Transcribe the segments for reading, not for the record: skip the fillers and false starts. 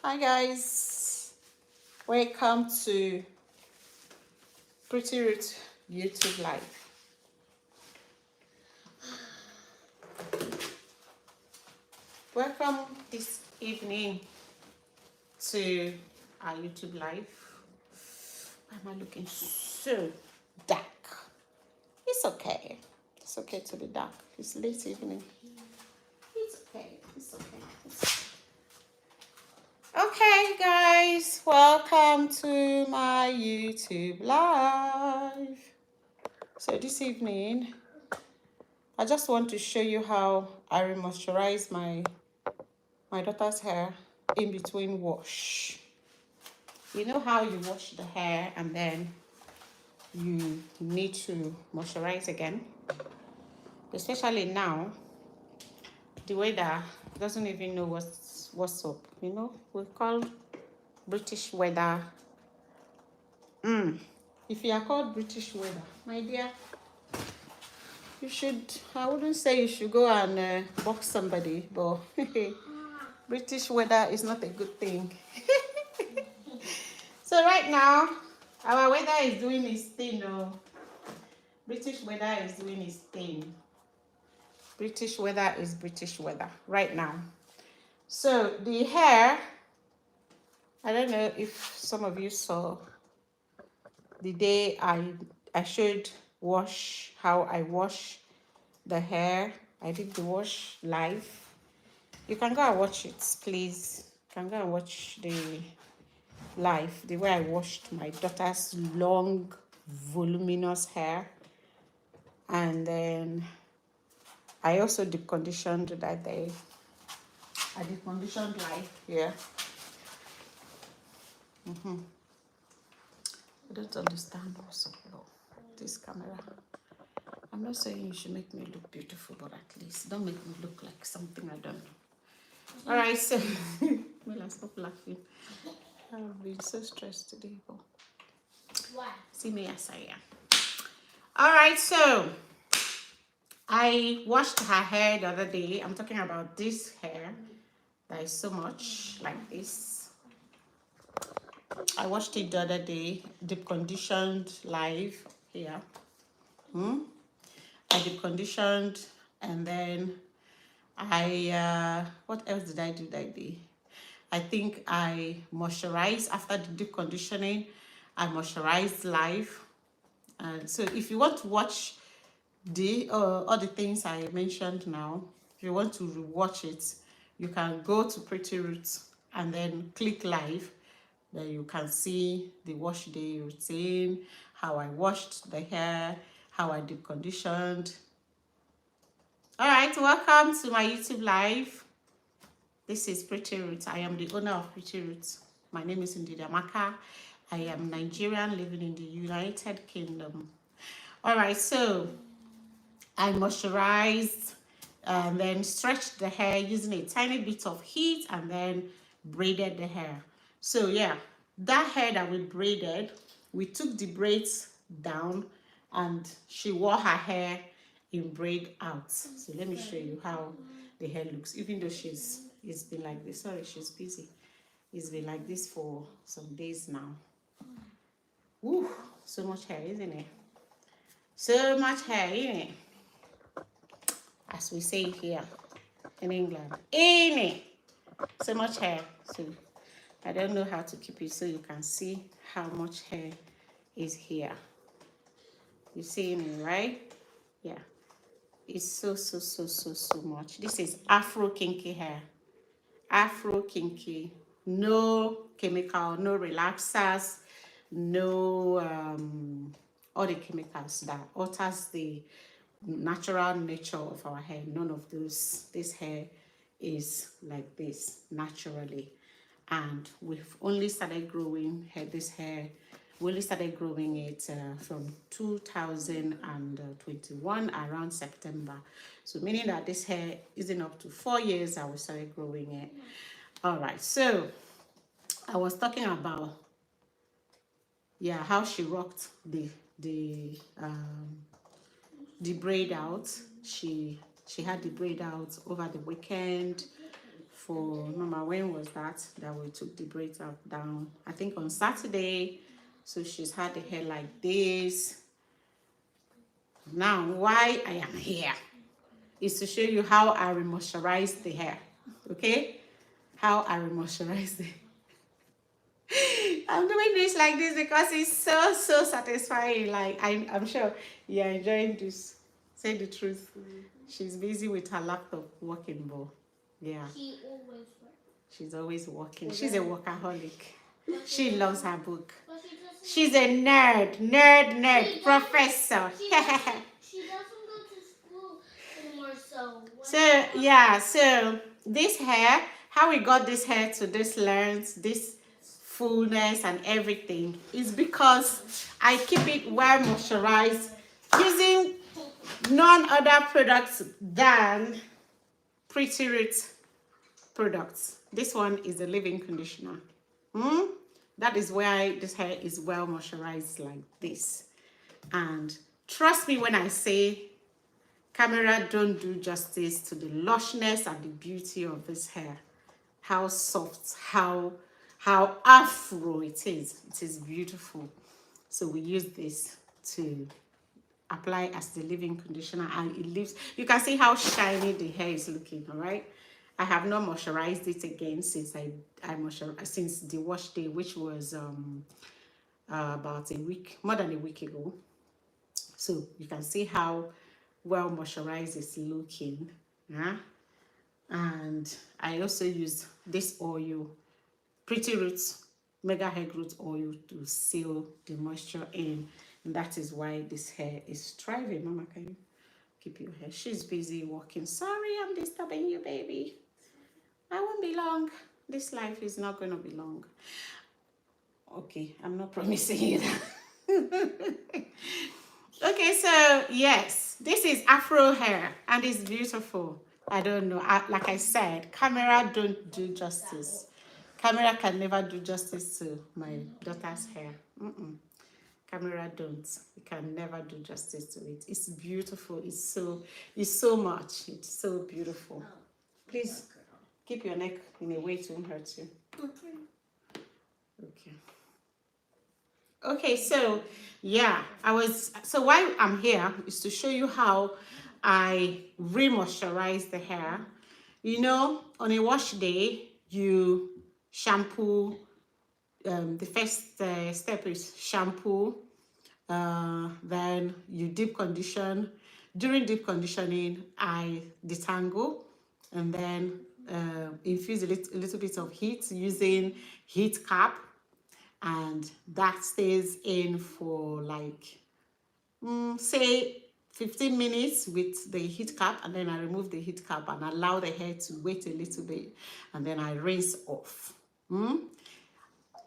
Hi guys, welcome to Pretty Root YouTube Live. Welcome this evening to our YouTube Live. Why am I looking so dark? It's okay. It's okay to be dark. It's late evening. It's okay. It's okay. It's okay. Okay, guys, welcome to my YouTube Live. So this evening, I just want to show you how I remoisturize my daughter's hair in between wash. You know how you wash the hair and then you need to moisturize again? Especially now, the weather doesn't even know what's up. You know, we call British weather. If you are called British weather, my dear, you should, I wouldn't say you should go and box somebody, but British weather is not a good thing. So right now, our weather is doing its thing. Oh. British weather is doing its thing. British weather is British weather right now. So the hair, I don't know if some of you saw the day I should wash, how I wash the hair. I did the wash live. You can go and watch it, please. You can go and watch the live, the way I washed my daughter's long, voluminous hair. And then I also deep conditioned that day. I deep conditioned live here. I don't understand what's up with this camera. I'm not saying you should make me look beautiful, but at least don't make me look like something I don't know. All right, so well, I stop laughing. I've been so stressed today. But why? See me as I am. All right, so I washed her hair the other day. I'm talking about this hair that is so much like this. I washed it the other day, deep conditioned live here. I deep conditioned, and then what else did I do that day? I think I moisturized after the deep conditioning. I moisturized live. And so if you want to watch all the things I mentioned now, if you want to rewatch it, you can go to Pretty Roots and then click live. Then you can see the wash day routine, how I washed the hair, how I deep conditioned. All right, welcome to my YouTube live. This is Pretty Roots. I am the owner of Pretty Roots. My name is Ndidi Amaka. I am Nigerian living in the United Kingdom. All right, so I moisturized and then stretched the hair using a tiny bit of heat and then braided the hair. So yeah, that hair that we braided, we took the braids down and she wore her hair in braid out. So let me show you how the hair looks, even though it's been like this. Sorry, she's busy. It's been like this for some days now. Woo, so much hair, isn't it? So much hair, isn't it? As we say here in England, ain't it? So much hair. So I don't know how to keep it so you can see how much hair is here. You see me, right? Yeah. It's so much. This is Afro kinky hair. Afro kinky. No chemical, no relaxers, no all the chemicals that alters the natural nature of our hair. None of those. This hair is like this naturally, and we've only started growing this hair. We only started growing it from 2021 around September. So meaning that this hair isn't up to 4 years that we started growing it. All right, so I was talking about how she rocked the braid out. She had the braid out over the weekend for Mama. When was that we took the braids up down? I think on Saturday. So she's had the hair like this. Now, why I am here is to show you how I remoisturize the hair. Okay? How I remoisturize the I'm doing this like this because it's so satisfying. Like I'm sure you're enjoying this. Say the truth. She's busy with her laptop working, but yeah. She always works. She's always working. She's a workaholic. She loves her book. But she doesn't. She's a nerd, professor. She doesn't go to school anymore, So yeah, so this hair, how we got this hair to this length, this fullness and everything is because I keep it well moisturized using none other products than Pretty Root products. This one is a leave-in conditioner. That is why this hair is well moisturized like this. And trust me when I say camera don't do justice to the lushness and the beauty of this hair. How soft, how afro it is. It is beautiful. So we use this to apply as the leave-in conditioner, and it leaves, you can see how shiny the hair is looking. All right, I have not moisturized it again since I moisturized since the wash day, which was about a week, more than a week ago. So you can see how well moisturized it's looking. And I also use this oil, Pretty Roots Mega Hair Growth Oil, to seal the moisture in. And that is why this hair is thriving. Mama, can you keep your hair? She's busy working. Sorry, I'm disturbing you, baby. I won't be long. This life is not going to be long. Okay, I'm not promising you that. Okay, so yes, this is Afro hair and it's beautiful. I don't know. Like I said, camera don't do justice. Camera can never do justice to my daughter's hair. Camera don't. It can never do justice to it. It's beautiful. It's so much. It's so beautiful. Please keep your neck in a way to won't hurt you. Okay. Okay, so yeah, so why I'm here is to show you how I re-moisturize the hair. You know, on a wash day, you shampoo. The first step is shampoo. Then you deep condition. During deep conditioning, I detangle and then infuse a little bit of heat using heat cap, and that stays in for like say 15 minutes with the heat cap, and then I remove the heat cap and allow the hair to wait a little bit, and then I rinse off.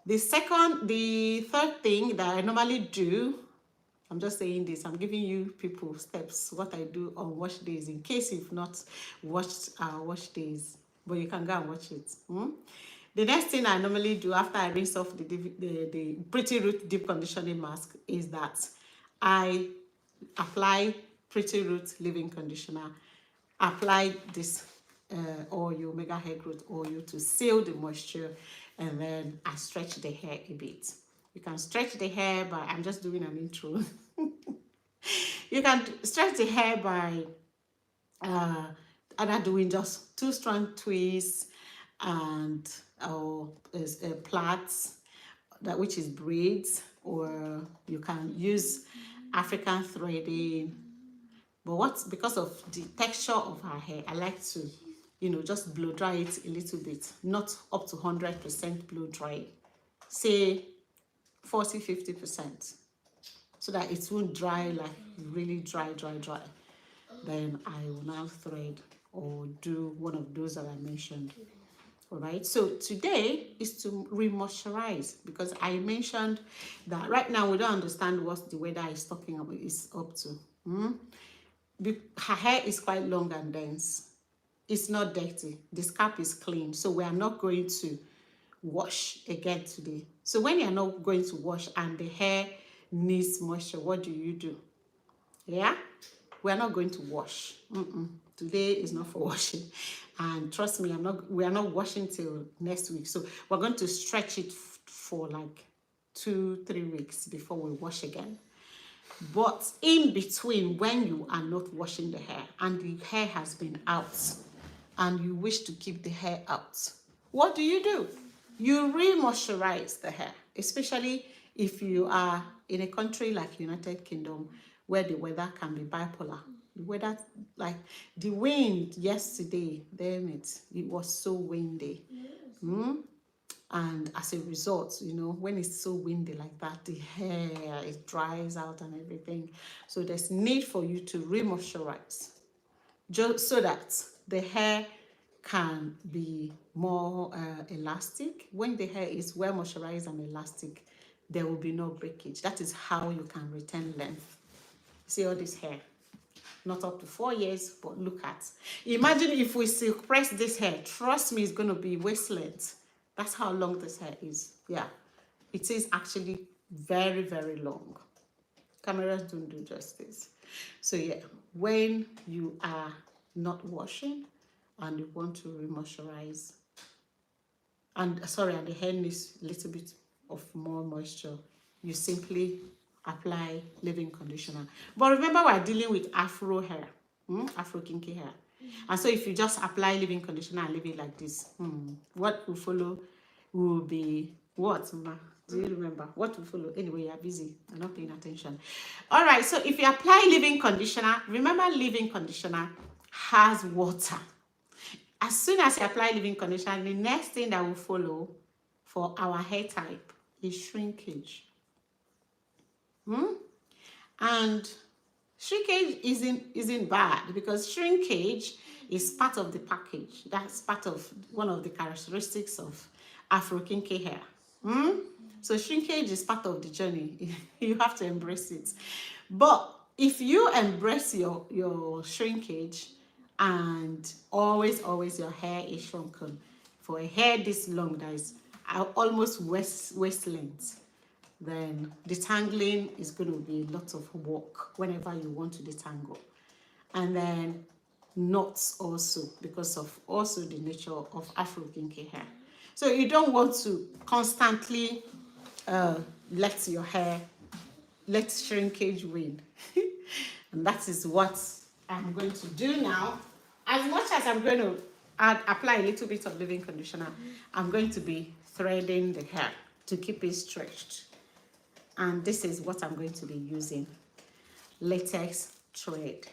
The third thing that I normally do, I'm just saying this, I'm giving you people steps, what I do on wash days, in case you've not watched our wash days, but you can go and watch it. The next thing I normally do after I rinse off the Pretty Root Deep Conditioning Mask is that I apply Pretty Root Leave-In Conditioner, apply this oil, Mega Hair Growth Oil, to seal the moisture, and then I stretch the hair a bit. You can stretch the hair by, I'm just doing an intro. You can stretch the hair by either doing just 2 strand twists and plaits, which is braids, or you can use African threading. But because of the texture of her hair, I like to, just blow dry it a little bit, not up to 100% blow dry, say 40-50%, so that it won't dry like really dry. Then I will now thread or do one of those that I mentioned. All right, so today is to re-moisturize, because I mentioned that right now we don't understand what the weather is talking about, is up to. Her hair is quite long and dense. It's not dirty. The scalp is clean, so we are not going to wash again today. So when you're not going to wash and the hair needs moisture, what do? Yeah, we are not going to wash. Today is not for washing, and trust me, we are not washing till next week. So we're going to stretch it for like 2-3 weeks before we wash again. But in between, when you are not washing the hair and the hair has been out and you wish to keep the hair out, what do? You re-moisturize the hair, especially if you are in a country like United Kingdom where the weather can be bipolar. The weather, like the wind yesterday, damn it was so windy. And as a result, when it's so windy like that, the hair, it dries out and everything. So there's need for you to re-moisturize, just so that the hair can be more elastic. When the hair is well moisturized and elastic, there will be no breakage. That is how you can retain length. See all this hair? Not up to 4 years, but look at. Imagine if we silk press this hair. Trust me, it's going to be waist length. That's how long this hair is. Yeah, it is actually very, very long. Cameras don't do justice. So yeah, when you are not washing and you want to re-moisturize, and the hair needs a little bit of more moisture, you simply apply leave-in conditioner. But remember, we're dealing with Afro hair, Afro kinky hair. And so if you just apply leave-in conditioner and leave it like this, what will follow will be what, Ma? Do you remember? What will follow? Anyway, you're busy. You're not paying attention. All right, so if you apply leave-in conditioner, remember leave-in conditioner has water. As soon as you apply leave-in conditioner, the next thing that will follow for our hair type is shrinkage. And shrinkage isn't bad, because shrinkage is part of the package. That's part of one of the characteristics of Afro kinky hair. So shrinkage is part of the journey. You have to embrace it. But if you embrace your shrinkage and always your hair is shrunken, for a hair this long that is almost waist length, then detangling is going to be a lot of work whenever you want to detangle. And then knots also, because of also the nature of Afro kinky hair. So you don't want to constantly let shrinkage win. And that is what I'm going to do now. As much as I'm going to apply a little bit of leave-in conditioner, I'm going to be threading the hair to keep it stretched. And this is what I'm going to be using. Latex thread.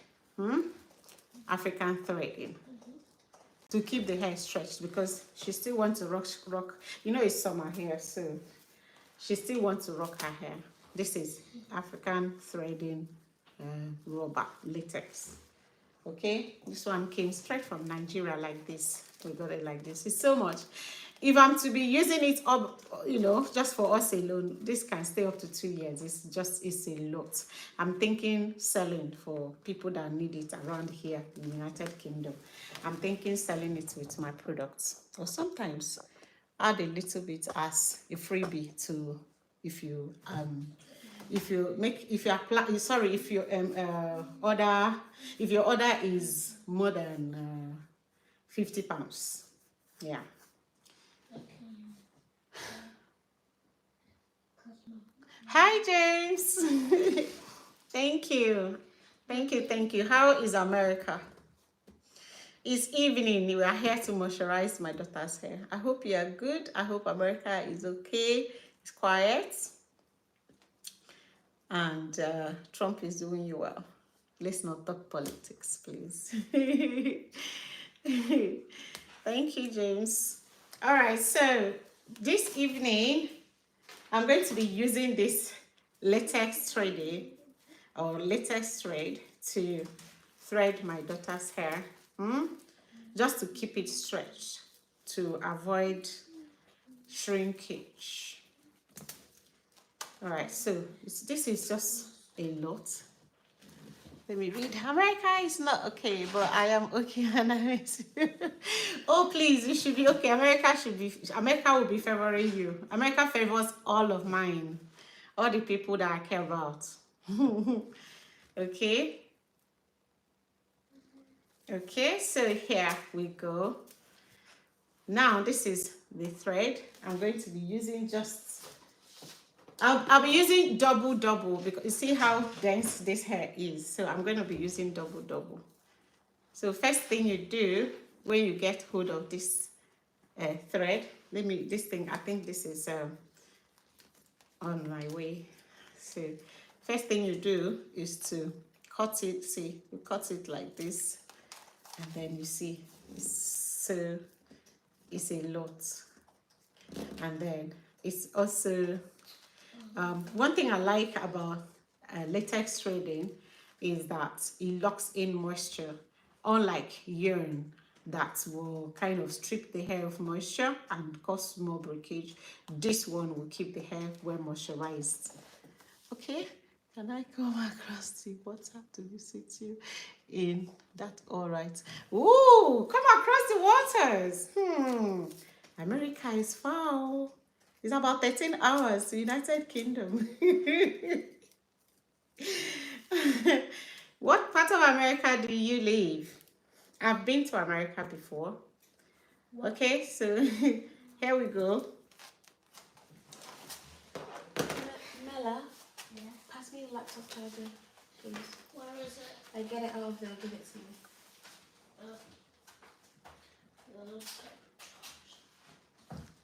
African threading. To keep the hair stretched, because she still wants to rock. It's summer here, so she still wants to rock her hair. This is African threading rubber latex. Okay, this one came straight from Nigeria like this. We got it like this. It's so much. If I'm to be using it up, just for us alone, this can stay up to 2 years. It's a lot. I'm thinking selling for people that need it around here in the United Kingdom. I'm thinking selling it with my products, or sometimes add a little bit as a freebie to if your order is more than £50. Yeah. Hi, James. Thank you. How is America? It's evening. We are here to moisturize my daughter's hair. I hope you are good. I hope America is okay. It's quiet. And Trump is doing you well. Let's not talk politics, please. Thank you, James. All right, so this evening, I'm going to be using this latex thread to thread my daughter's hair, just to keep it stretched, to avoid shrinkage. All right, so this is just a lot. Let me read. America is not okay, but I am okay, and I miss you. Oh, please, you should be okay. America will be favoring you. America favors all of mine, all the people that I care about. Okay. Okay, so here we go. Now this is the thread. I'm going to be using just, I'll be using double because you see how dense this hair is. So I'm going to be using double. So first thing you do when you get hold of this thread, I think this is on my way. So first thing you do is to cut it. See, you cut it like this, and then you see it's a lot. And then it's also one thing I like about latex threading is that it locks in moisture, unlike yarn that will kind of strip the hair of moisture and cause more breakage. This one will keep the hair well moisturized. Okay, can I come across the water to visit you in that? All right. Ooh, come across the waters. America is far. It's about 13 hours to United Kingdom. What part of America do you live? I've been to America before. What? Okay, so here we go. Mela, yeah? Pass me the laptop charger, please. Where is it? I get it out of there, give it to me.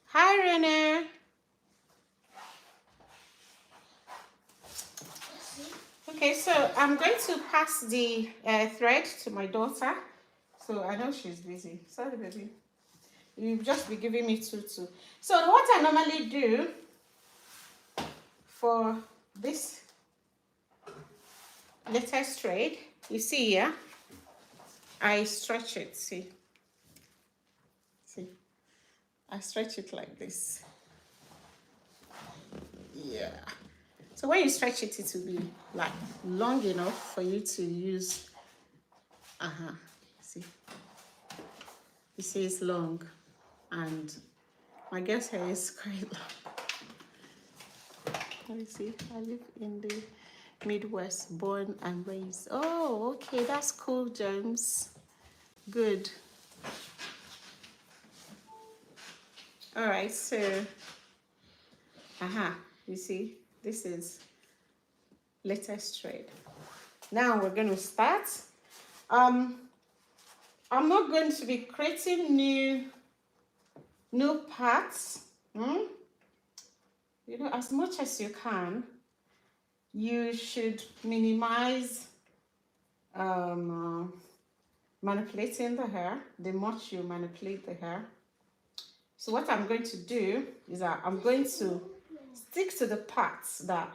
Hi, Renee. Okay, so I'm going to pass the thread to my daughter. So I know she's busy. Sorry, baby. You'll just be giving me two. So what I normally do for this latex thread, you see here, I stretch it. See, I stretch it like this. Yeah. So when you stretch it, it will be like long enough for you to use. See, you see it's long, and my girl's hair is quite long. Let me see. I live in the Midwest, born and raised. Oh, okay, that's cool, James. Good. All right, so, you see, this is latex thread. Now we're going to start. I'm not going to be creating new parts. You know, as much as you can, you should minimize manipulating the hair. The much you manipulate the hair. So what I'm going to do is that I'm going to stick to the parts that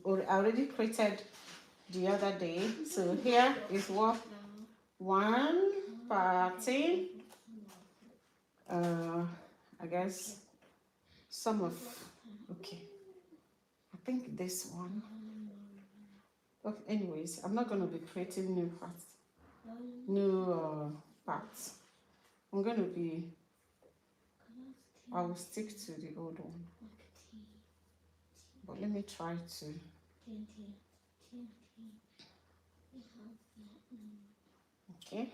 I already created the other day. So here is one parting. I guess some of, okay, I think this one. But anyways, I'm not going to be creating new parts. I'm going to be, I will stick to the old one. But let me try to. Okay.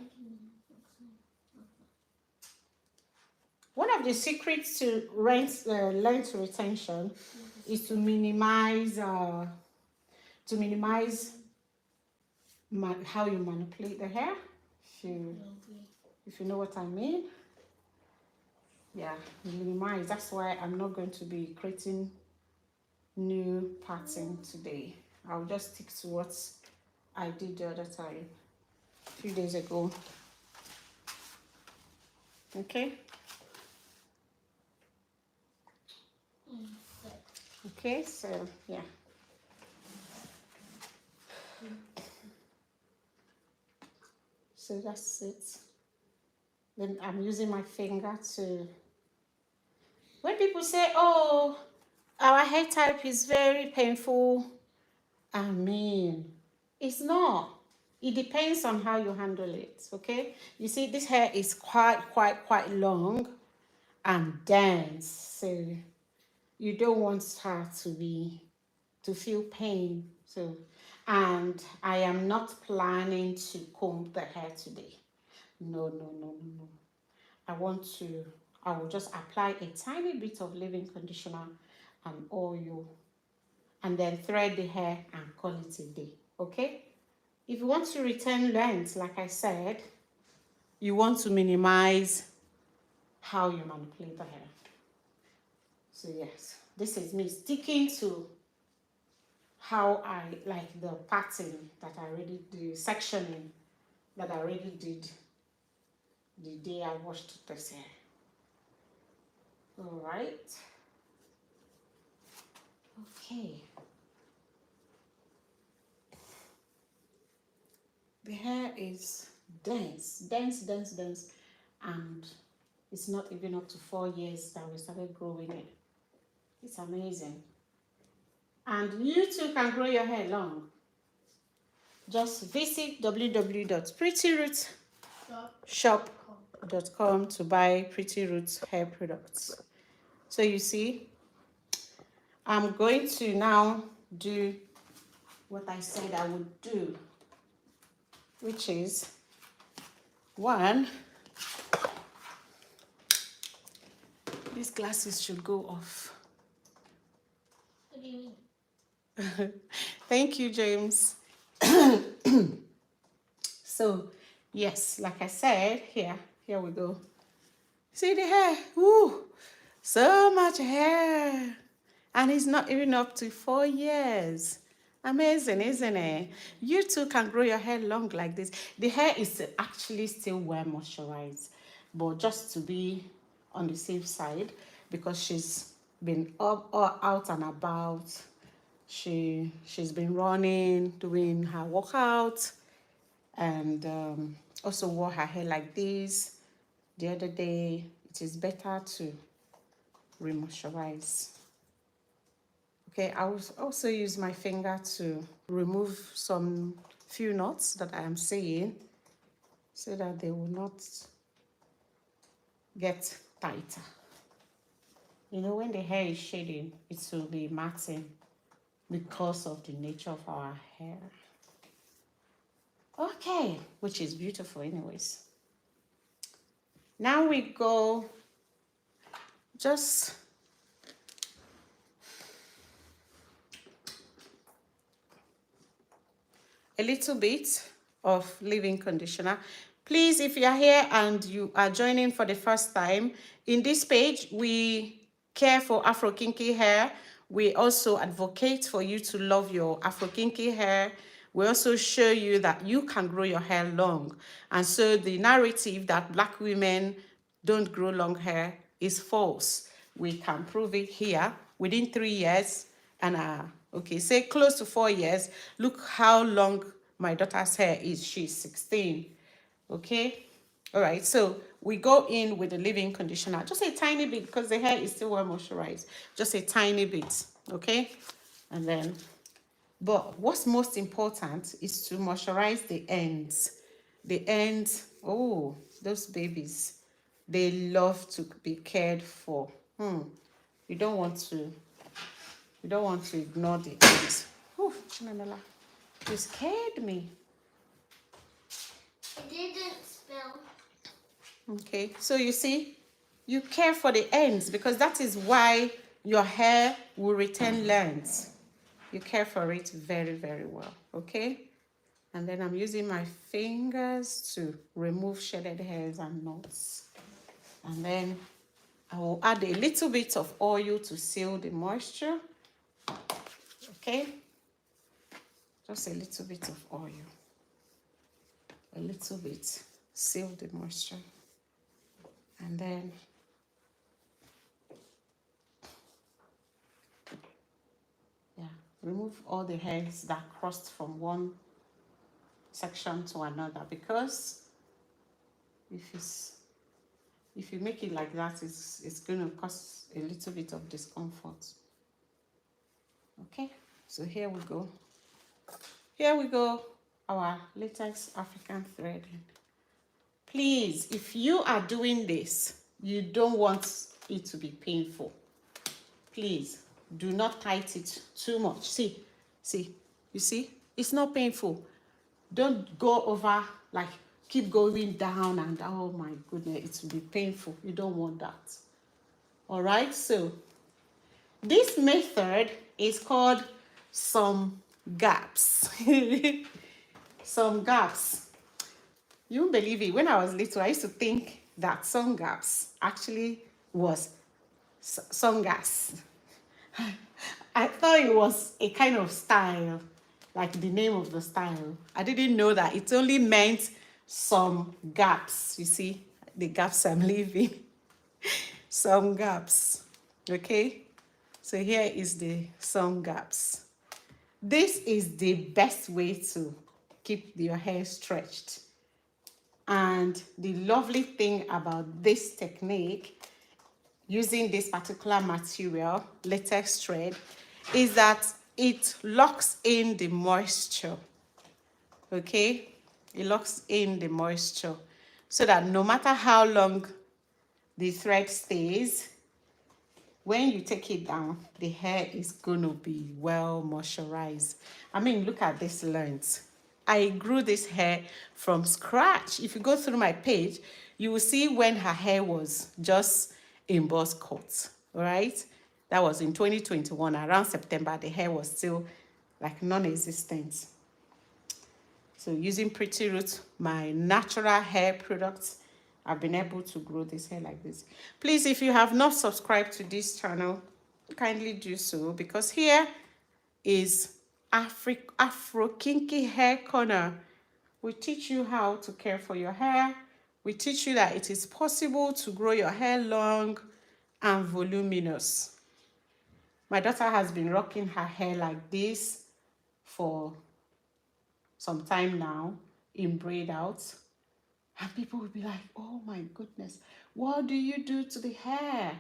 One of the secrets to length retention is to minimize how you manipulate the hair. If you know what I mean. Yeah, minimize. That's why I'm not going to be creating new pattern today. I'll just stick to what I did the other time, a few days ago. Okay. Okay, so yeah. So that's it. Then I'm using my finger to. When people say, "Oh, our hair type is very painful," I mean, it's not. It depends on how you handle it. Okay. You see, this hair is quite long and dense, so you don't want her to feel pain. So, and I am not planning to comb the hair today. No. I will just apply a tiny bit of leave-in conditioner and oil, and then thread the hair and call it a day. Okay? If you want to retain length, like I said, you want to minimize how you manipulate the hair. So yes, this is me sticking to how I like the pattern that I already did, sectioning that I already did the day I washed this hair. All right. Okay. The hair is dense, and it's not even up to 4 years that we started growing it. It's amazing. And you too can grow your hair long. Just visit www.prettyrootsshop.com to buy Pretty Roots hair products. So you see, I'm going to now do what I said I would do, which is one, these glasses should go off. What do you mean? Thank you, James. So, yes, like I said, here we go. See the hair? Ooh, so much hair. And it's not even up to 4 years. Amazing, isn't it? You too can grow your hair long like this. The hair is actually still well moisturized, but just to be on the safe side, because she's been up or out and about. She's been running, doing her workout, and also wore her hair like this the other day. It is better to remoisturize. Okay, I will also use my finger to remove some few knots that I am seeing so that they will not get tighter. You know, when the hair is shading, it will be matting because of the nature of our hair. Okay, which is beautiful anyways. Now we go just a little bit of leave-in conditioner. Please, if you are here and you are joining for the first time, in this page, we care for Afro kinky hair. We also advocate for you to love your Afro kinky hair. We also show you that you can grow your hair long. And so the narrative that Black women don't grow long hair is false. We can prove it here within 3 years and okay, say close to 4 years. Look how long my daughter's hair is. She's 16. Okay. All right. So we go in with the leave-in conditioner, just a tiny bit because the hair is still well moisturized. Just a tiny bit. Okay. And then, but what's most important is to moisturize the ends. The ends, oh, those babies, they love to be cared for. You don't want to ignore the ends. Oh, Chinamela, you scared me. It didn't spill. Okay, so you see, you care for the ends because that is why your hair will retain length. You care for it very, very well, okay? And then I'm using my fingers to remove shaded hairs and knots. And then I will add a little bit of oil to seal the moisture. Okay? Just a little bit of oil. A little bit. Seal the moisture. And then remove all the hairs that crossed from one section to another, because if you make it like that, it's going to cause a little bit of discomfort. Okay, so here we go. Here we go, our latex African threading. Please, if you are doing this, you don't want it to be painful. Please, do not tight it too much. See, you see, it's not painful. Don't go over, like, keep going down, and oh my goodness, it will be painful. You don't want that. All right, so this method is called some gaps. Some gaps. You won't believe it. When I was little, I used to think that some gaps actually was some gas. I thought it was a kind of style, like the name of the style. I didn't know that it only meant some gaps. You see, the gaps I'm leaving. Some gaps. Okay? So here is the some gaps. This is the best way to keep your hair stretched. And the lovely thing about this technique, using this particular material, latex thread, is that it locks in the moisture. Okay? It locks in the moisture so that no matter how long the thread stays, when you take it down, the hair is going to be well moisturized. I mean, look at this length. I grew this hair from scratch. If you go through my page, you will see when her hair was just in buzz cut, all right? That was in 2021. Around September, the hair was still like non-existent. So using Pretty Roots, my natural hair products, I've been able to grow this hair like this. Please, if you have not subscribed to this channel, kindly do so, because here is Afro Kinky Hair Corner. We teach you how to care for your hair. We teach you that it is possible to grow your hair long and voluminous. My daughter has been rocking her hair like this for some time now, in braid out. And people will be like, oh my goodness, what do you do to the hair?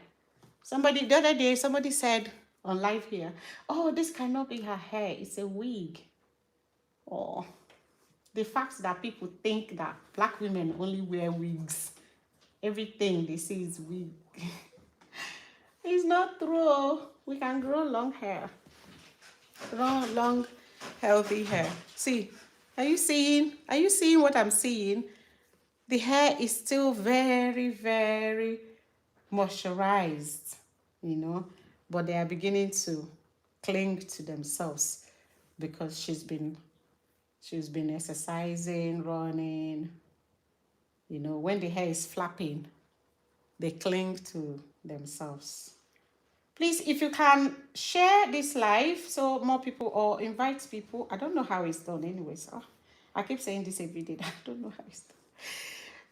Somebody, the other day, somebody said on live here, oh, this cannot be her hair, it's a wig. Oh, the fact that people think that black women only wear wigs, everything they see is wig. It's not true. We can grow long hair. Long, healthy hair. See, are you seeing what I'm seeing? The hair is still very, very moisturized, you know, but they are beginning to cling to themselves because she's been exercising, running. You know, when the hair is flapping, they cling to themselves. Please, if you can share this live so more people, or invite people. I don't know how it's done anyways. Oh, I keep saying this every day. I don't know how it's done.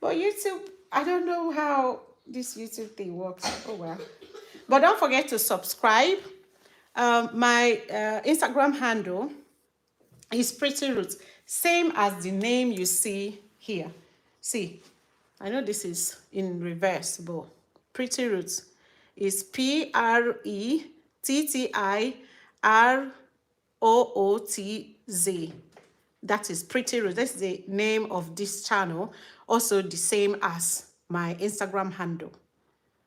But YouTube, I don't know how this YouTube thing works. Oh well. But don't forget to subscribe. My Instagram handle is Pretty Roots. Same as the name you see here. See, I know this is in reverse, but Pretty Roots is PrettyRootz. That is Pretty Roots. That's the name of this channel. Also the same as my Instagram handle.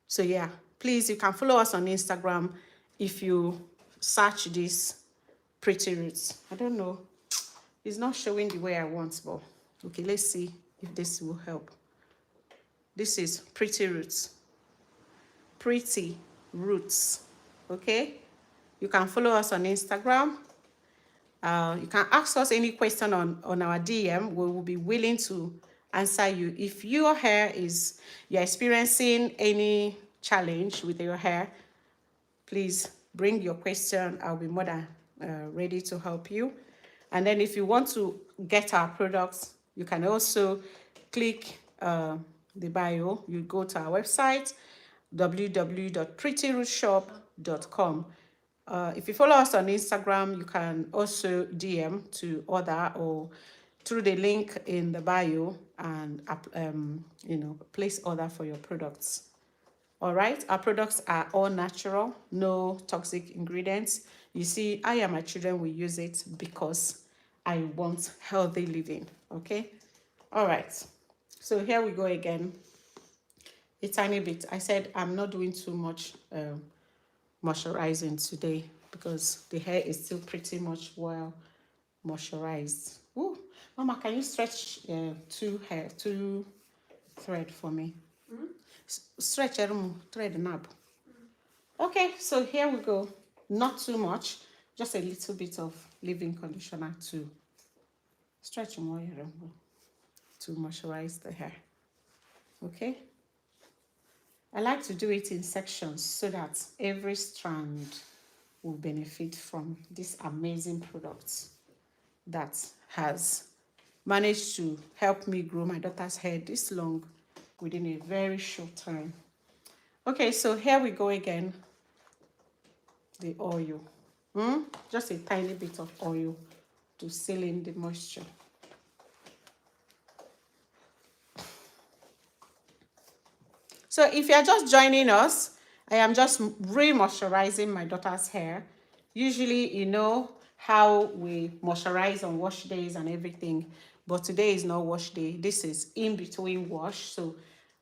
So yeah, please, you can follow us on Instagram if you search this Pretty Roots. I don't know. It's not showing the way I want, but okay, let's see if this will help. This is Pretty Roots. Pretty Roots. Okay? You can follow us on Instagram. You can ask us any question on our DM. We will be willing to answer you. If your hair is, you're experiencing any challenge with your hair, please bring your question. I'll be more than ready to help you. And then if you want to get our products, you can also click the bio. You go to our website, www.prettyrootsshop.com. If you follow us on Instagram, you can also DM to order or through the link in the bio and you know, place order for your products. All right, our products are all natural, no toxic ingredients. You see, I and my children will use it because I want healthy living. Okay, all right. So here we go again. A tiny bit. I said I'm not doing too much moisturizing today because the hair is still pretty much well moisturized. Ooh. Mama, can you stretch two thread for me? Stretch thread nab. Okay, so here we go. Not too much, just a little bit of leave-in conditioner to stretch more to moisturize the hair. Okay, I like to do it in sections so that every strand will benefit from this amazing product that has managed to help me grow my daughter's hair this long within a very short time. Okay, so here we go again. The oil. Just a tiny bit of oil to seal in the moisture. So if you're just joining us, I am just re-moisturizing my daughter's hair. Usually, you know how we moisturize on wash days and everything, but today is not wash day. This is in between wash. So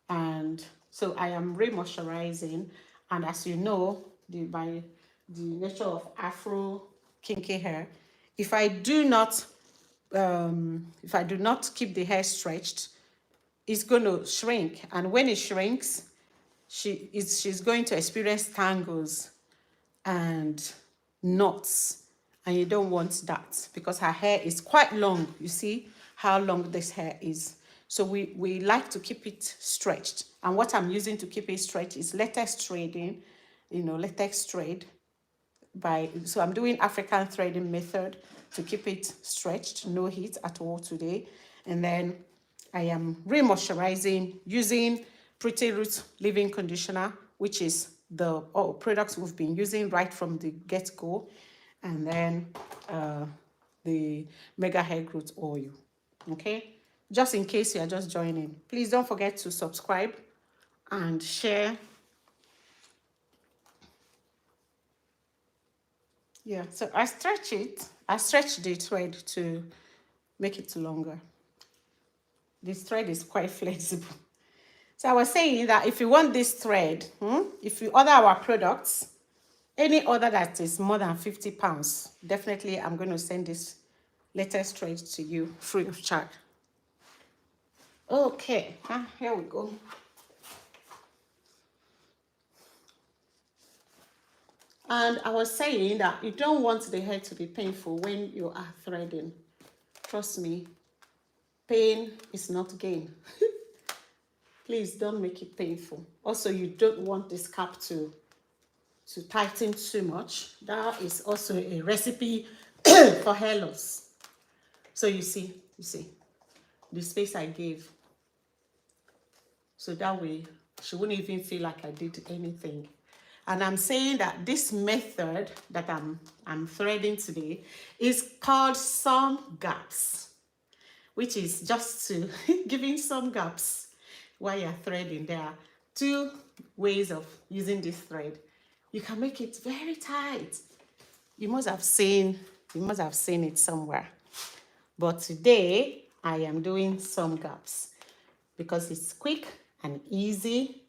I am re-moisturizing, and as you know, by the nature of Afro kinky hair, if I do not keep the hair stretched, it's going to shrink, and when it shrinks, she's going to experience tangles and knots, and you don't want that because her hair is quite long. You see how long this hair is. So we like to keep it stretched, and what I'm using to keep it stretched is latex threading, latex thread. So I'm doing African threading method to keep it stretched, no heat at all today. And then I am re-moisturizing using Pretty Roots leave-in conditioner, which is the products we've been using right from the get-go. And then the Mega Hair Growth Oil. Okay? Just in case you are just joining, please don't forget to subscribe and share. Yeah, so I stretch the thread to make it longer. This thread is quite flexible. So I was saying that if you want this thread, if you order our products, any order that is more than £50, definitely I'm going to send this latest thread to you free of charge. Okay, here we go. And I was saying that you don't want the hair to be painful when you are threading. Trust me, pain is not gain. Please don't make it painful. Also, you don't want the scalp to tighten too much. That is also a recipe for hair loss. So you see the space I gave. So that way she wouldn't even feel like I did anything. And I'm saying that this method that I'm threading today is called some gaps, which is just to giving some gaps while you're threading. There are two ways of using this thread. You can make it very tight. You must have seen it somewhere. But today I am doing some gaps because it's quick and easy.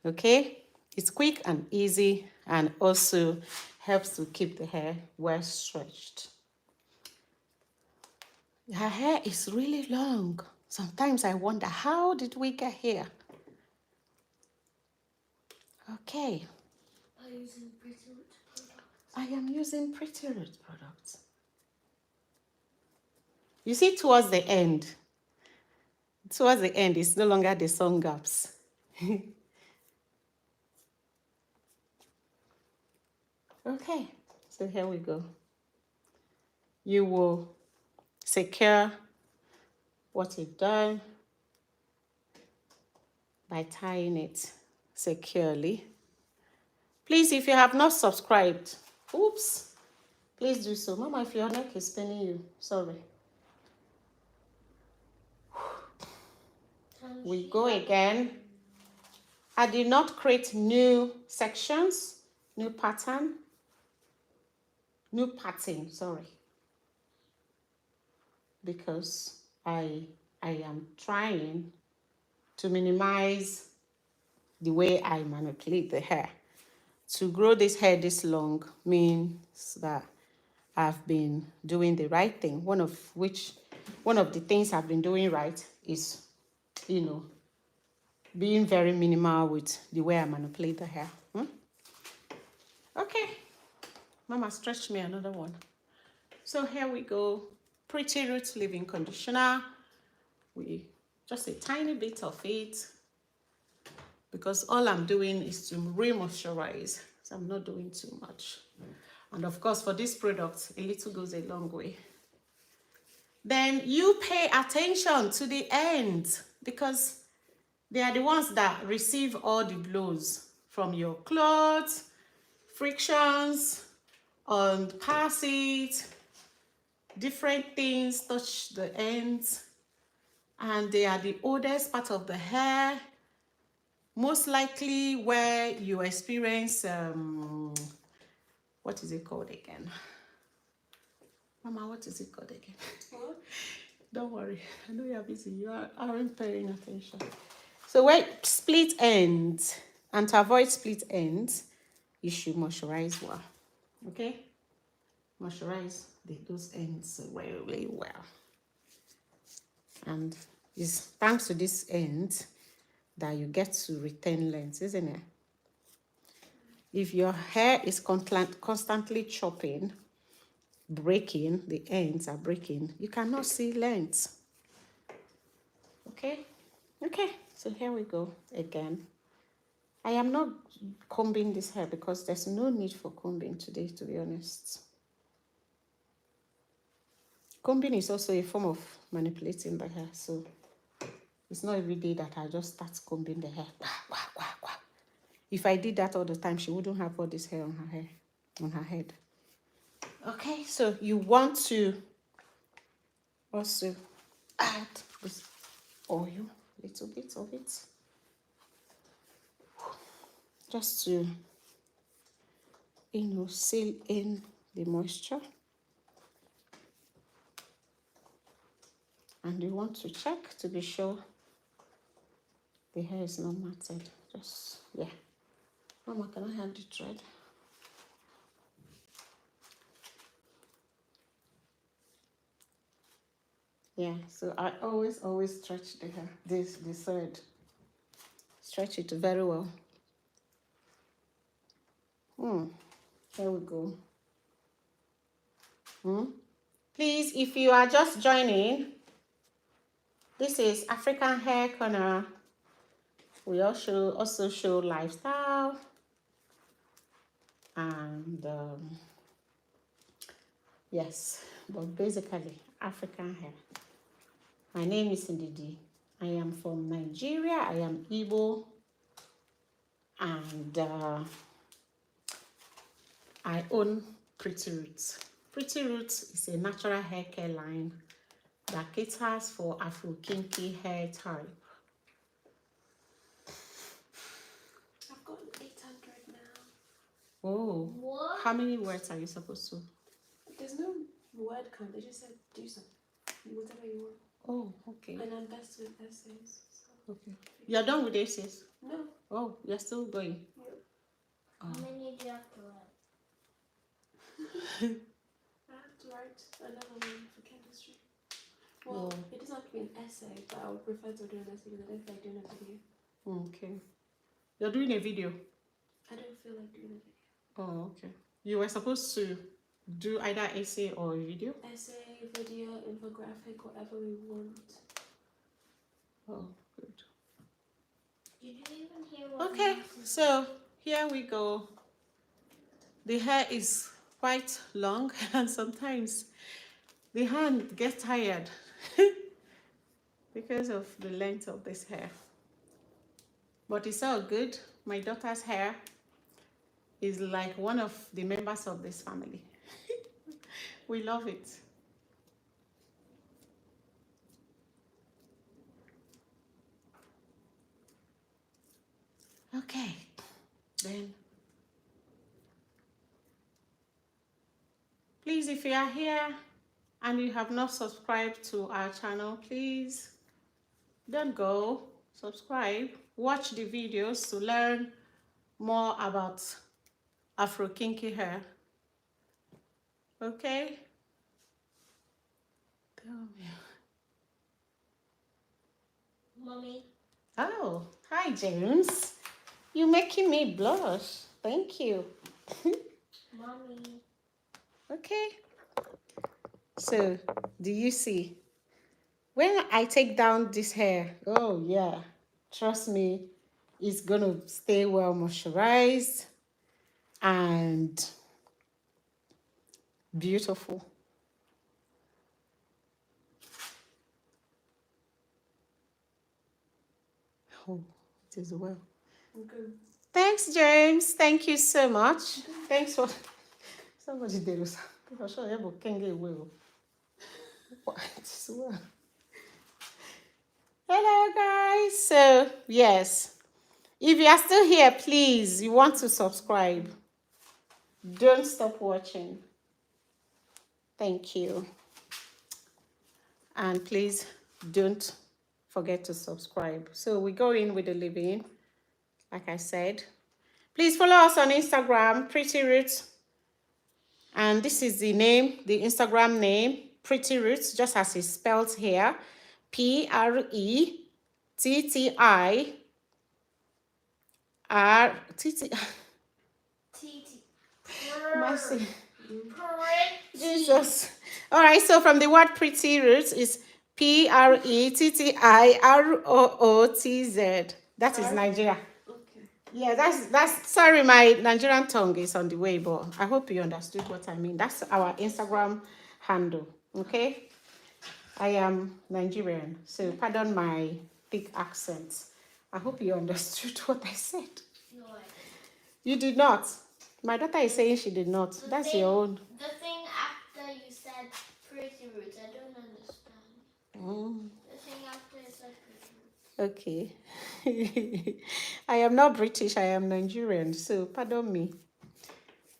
Okay? It's quick and easy, and also helps to keep the hair well stretched. Her hair is really long. Sometimes I wonder, how did we get here? Okay. Are you using Pretty Roots products? I am using Pretty Roots products. You see, towards the end, it's no longer the sun gaps. Okay, so here we go. You will secure what you've done by tying it securely. Please, if you have not subscribed, please do so. Mama, if your neck is paining you, sorry. We go again. I did not create new sections, new pattern, sorry. Because I am trying to minimize the way I manipulate the hair. To grow this hair this long means that I've been doing the right thing. One of the things I've been doing right is, being very minimal with the way I manipulate the hair. Okay, Mama stretched me another one. So here we go. Pretty Roots Leave-In Conditioner. Just a tiny bit of it, because all I'm doing is to remoisturize. So I'm not doing too much. And of course, for this product, a little goes a long way. Then you pay attention to the end, because they are the ones that receive all the blows from your clothes, frictions, and pass it, different things touch the ends, and they are the oldest part of the hair. Most likely where you experience, what is it called again? Mama, what is it called again? What? Don't worry, I know you're busy. You aren't paying attention. So where split ends, and to avoid split ends, you should moisturize well. Okay? Moisturize those ends really well. And it's thanks to this end that you get to retain length, isn't it? If your hair is constantly chopping, breaking, the ends are breaking, you cannot see length. Okay? Okay, so here we go again. I am not combing this hair because there's no need for combing today, to be honest. Combing is also a form of manipulating the hair, so it's not every day that I just start combing the hair. If I did that all the time, she wouldn't have all this hair on her head. Okay, so you want to also add this oil, a little bit of it, just to, seal in the moisture. And you want to check to be sure the hair is not matted. Just, yeah. Mama, can I have the thread? Yeah, so I always stretch the hair, the thread. Stretch it very well. Here we go. Please, if you are just joining, this is African Hair Corner. We also show lifestyle and yes, but basically African hair. My name is Ndidi. I am from Nigeria. I am Igbo, and I own Pretty Roots. Pretty Roots is a natural hair care line that caters for Afro kinky hair type. I've got 800 now. Oh, What? How many words are you supposed to? There's no word count. They just said do something, whatever you want. Oh, okay. And I'm best with essays. So. Okay. You're done with essays? No. Oh, you're still going? Yep. How many do you have to write? I have to write another one for chemistry. Well, it doesn't have to be an essay, but I would prefer to do an essay because I don't feel like doing a video. Okay. You're doing a video? I don't feel like doing a video. Oh, okay. You were supposed to do either essay or a video? Essay, video, infographic, whatever we want. Oh, good. Did you even hear what? Okay, so here we go. The hair is quite long and sometimes the hand gets tired because of the length of this hair. But it's all good. My daughter's hair is like one of the members of this family. We love it. Okay, then please, if you are here and you have not subscribed to our channel, please don't go, subscribe, watch the videos to learn more about Afro kinky hair. Okay. Mommy. Oh, hi James. You're making me blush. Thank you. Mommy. Okay. So, do you see? When I take down this hair, oh yeah, trust me, it's gonna stay well moisturized and beautiful. Oh, it is well. Okay. Thanks, James. Thank you so much. Thanks for somebody did this. I'm sure you can get away. It is well. Hello, guys. So, yes, if you are still here, please, you want to subscribe. Don't stop watching. Thank you. And please don't forget to subscribe. So we go in with the leave-in, like I said. Please follow us on Instagram, Pretty Roots. And this is the name, the Instagram name, Pretty Roots, just as it's spelled here. P-R-E-T-T-I-R-T-T. Mercy. Jesus. All right, so from the word pretty roots is P-R-E-T-T-I-R-O-O-T-Z. That is Nigeria. Okay. Yeah, that's sorry, my Nigerian tongue is on the way, but I hope you understood what I mean. That's our Instagram handle. Okay. I am Nigerian, so pardon my thick accent. I hope you understood what I said. No, I didn't. You did not. My daughter is saying she did not. That's your own. The thing after you said pretty roots, I don't understand. The thing after you said pretty roots. Okay. I am not British, I am Nigerian, so pardon me.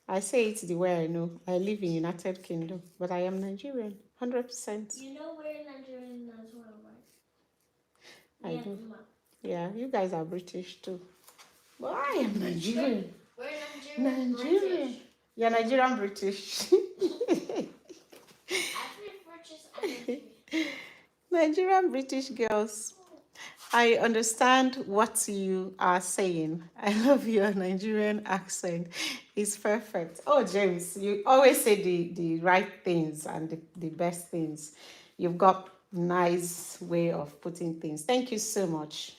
I say it the way I know. I live in United Kingdom, but I am Nigerian, 100%. You know we're Nigerian as well, right? I do. Yeah, you guys are British too. But I am Nigerian. We're Nigerian. British. You're Nigerian British. Nigerian British girls. I understand what you are saying. I love your Nigerian accent. It's perfect. Oh, James, you always say the right things and the best things. You've got nice way of putting things. Thank you so much.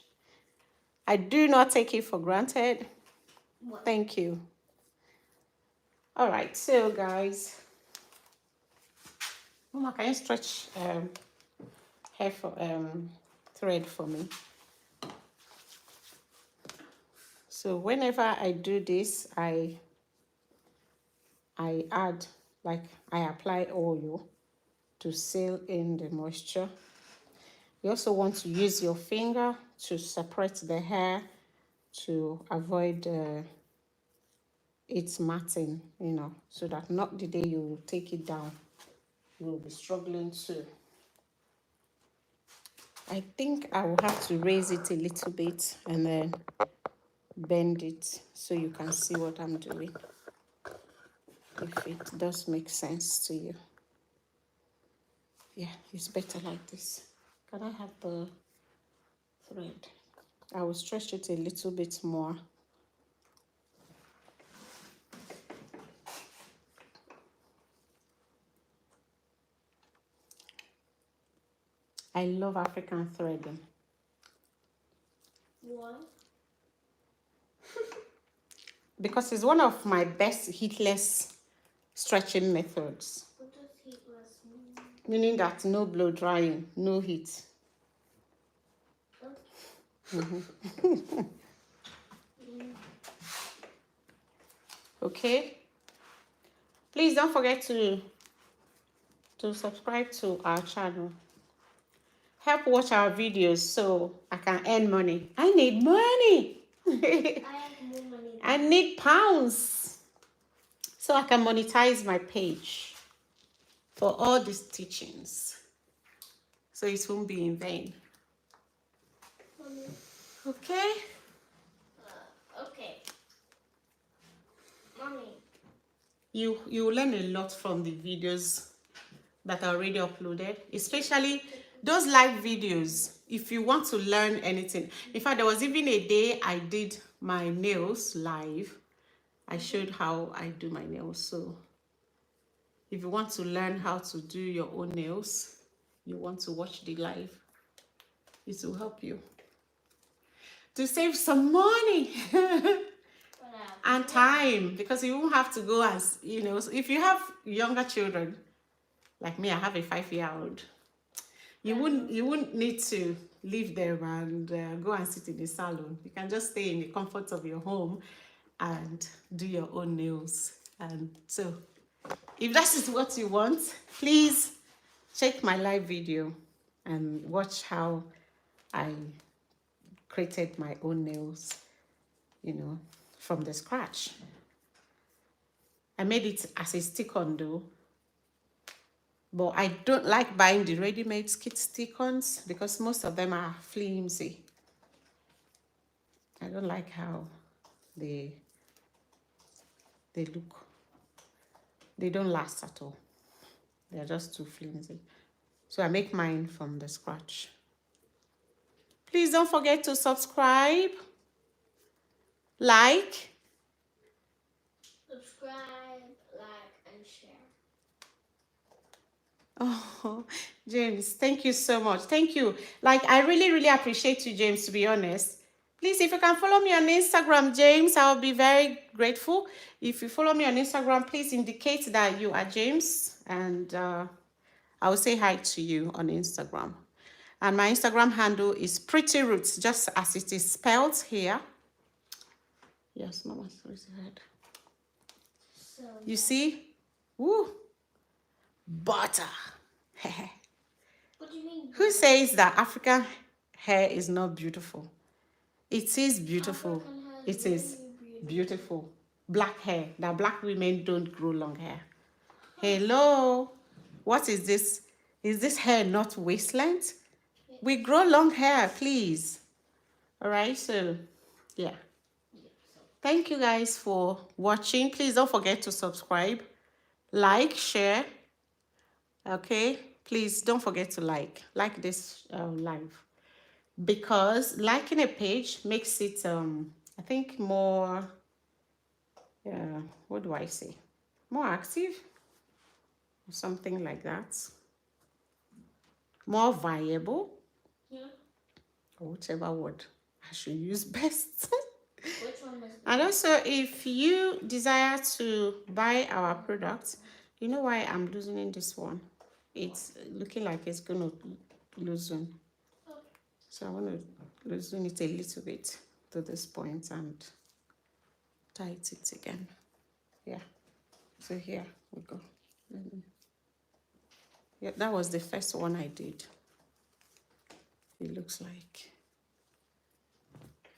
I do not take it for granted. What? Thank you. All right, so guys, Mama, can you stretch hair for thread for me? So whenever I do this, I add, like I apply oil to seal in the moisture. You also want to use your finger to separate the hair to avoid its matting, you know, so that not the day you take it down, you will be struggling to. I think I will have to raise it a little bit and then bend it so you can see what I'm doing, if it does make sense to you. Yeah, it's better like this. Can I have the thread? I will stretch it a little bit more. I love African threading. Why? Because it's one of my best heatless stretching methods. What does heatless mean? Meaning that no blow drying, no heat. Okay. Please don't forget to subscribe to our channel. Help watch our videos so I can earn money. I need money. I have more money. I need pounds so I can monetize my page for all these teachings. So it won't be in vain. Mommy. Okay? Okay. Mommy. you will learn a lot from the videos that are already uploaded, especially those live videos. If you want to learn anything, in fact, there was even a day I did my nails live. I showed how I do my nails. So if you want to learn how to do your own nails, you want to watch the live, it will help you to save some money and time, because you won't have to go as, you know, so if you have younger children like me, I have a 5-year-old, you wouldn't need to leave them and go and sit in the salon. You can just stay in the comfort of your home and do your own nails. And so if that is what you want, please check my live video and watch how I created my own nails, you know, from the scratch. I made it as a stick-on though, but I don't like buying the ready-made stick-ons because most of them are flimsy. I don't like how they look. They don't last at all. They're just too flimsy. So I make mine from the scratch. Please don't forget to subscribe, like, and share. Oh, James, thank you so much. Thank you. Like, I really, really appreciate you, James, to be honest. Please, if you can follow me on Instagram, James, I'll be very grateful. If you follow me on Instagram, please indicate that you are James, and I will say hi to you on Instagram. And my Instagram handle is Pretty Roots, just as it is spelled here. Yes, Mama, raise your head. So You see? Woo! Butter. what do you mean? Who says that African hair is not beautiful? It is beautiful. It is beautiful. Black hair. That black women don't grow long hair. Hello? What is this? Is this hair not waist length? We grow long hair, please. All right, so yeah. Thank you guys for watching. Please don't forget to subscribe, like, share. Okay, please don't forget to like this live, because liking a page makes it I think more what do I say, more active or something like that, more viable, or whichever word I should use best. Which one was And also, if you desire to buy our products, you know why I'm loosening this one? It's looking like it's going to loosen. So I want to loosen it a little bit to this point and tight it again. Yeah. So here we go. Yeah, that was the first one I did. It looks like.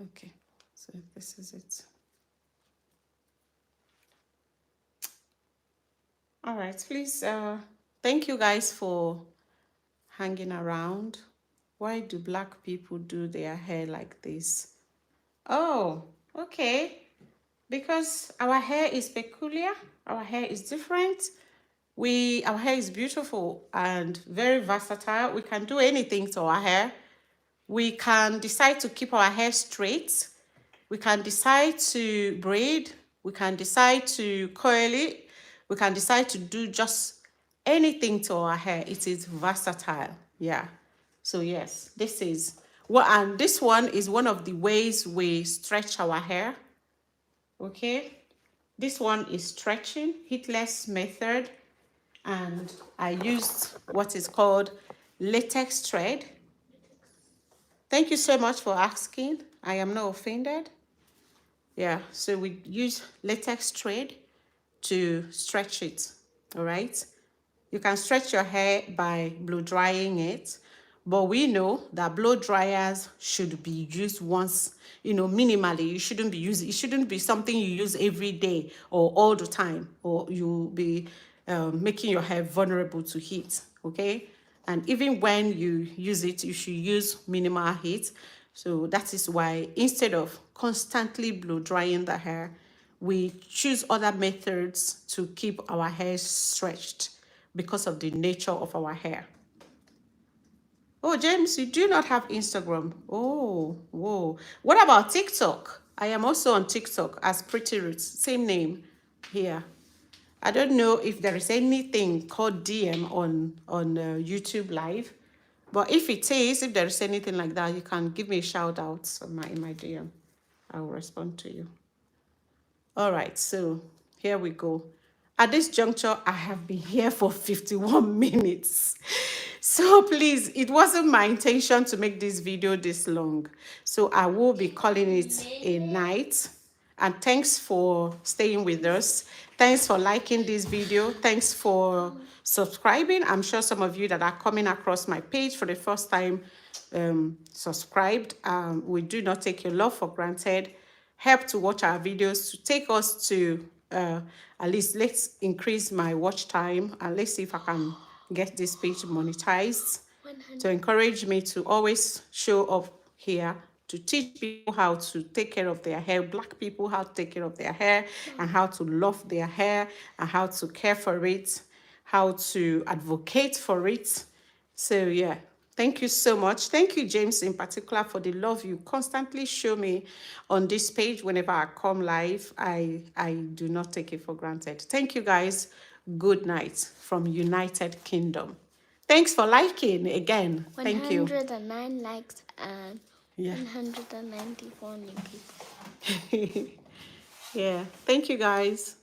Okay. So this is it. All right, please, thank you guys for hanging around. Why do black people do their hair like this? Oh, okay. Because our hair is peculiar, our hair is different. Our hair is beautiful and very versatile. We can do anything to our hair. We can decide to keep our hair straight. We can decide to braid. We can decide to curl it. We can decide to do just anything to our hair. It is versatile. Yeah. So yes, this is and this one is one of the ways we stretch our hair. Okay. This one is stretching, heatless method. And I used what is called latex thread. Thank you so much for asking. I am not offended. Yeah, so we use latex thread to stretch it, all right? You can stretch your hair by blow drying it, but we know that blow dryers should be used once, minimally. It shouldn't be something you use every day or all the time, or you'll be making your hair vulnerable to heat, okay? And even when you use it, you should use minimal heat. So that is why instead of constantly blow drying the hair, we choose other methods to keep our hair stretched because of the nature of our hair. Oh, James, you do not have Instagram. Oh, whoa. What about TikTok? I am also on TikTok as Pretty Roots, same name here. I don't know if there is anything called DM on YouTube Live, but if it is, if there is anything like that, you can give me a shout out in my DM. I will respond to you. All right, so here we go. At this juncture, I have been here for 51 minutes. So please, it wasn't my intention to make this video this long. So I will be calling it a night. And thanks for staying with us. Thanks for liking this video. Thanks for subscribing. I'm sure some of you that are coming across my page for the first time subscribed. We do not take your love for granted. Help to watch our videos to take us to at least let's increase my watch time and let's see if I can get this page monetized. 100. To encourage me to always show up here to teach people how to take care of their hair, Black people how to take care of their hair and how to love their hair and how to care for it, how to advocate for it. So yeah, thank you so much. Thank you, James, in particular, for the love you constantly show me on this page whenever I come live. I do not take it for granted. Thank you, guys. Good night from United Kingdom. Thanks for liking again. Thank you. 109 likes and 194 new people. Yeah. Thank you, guys.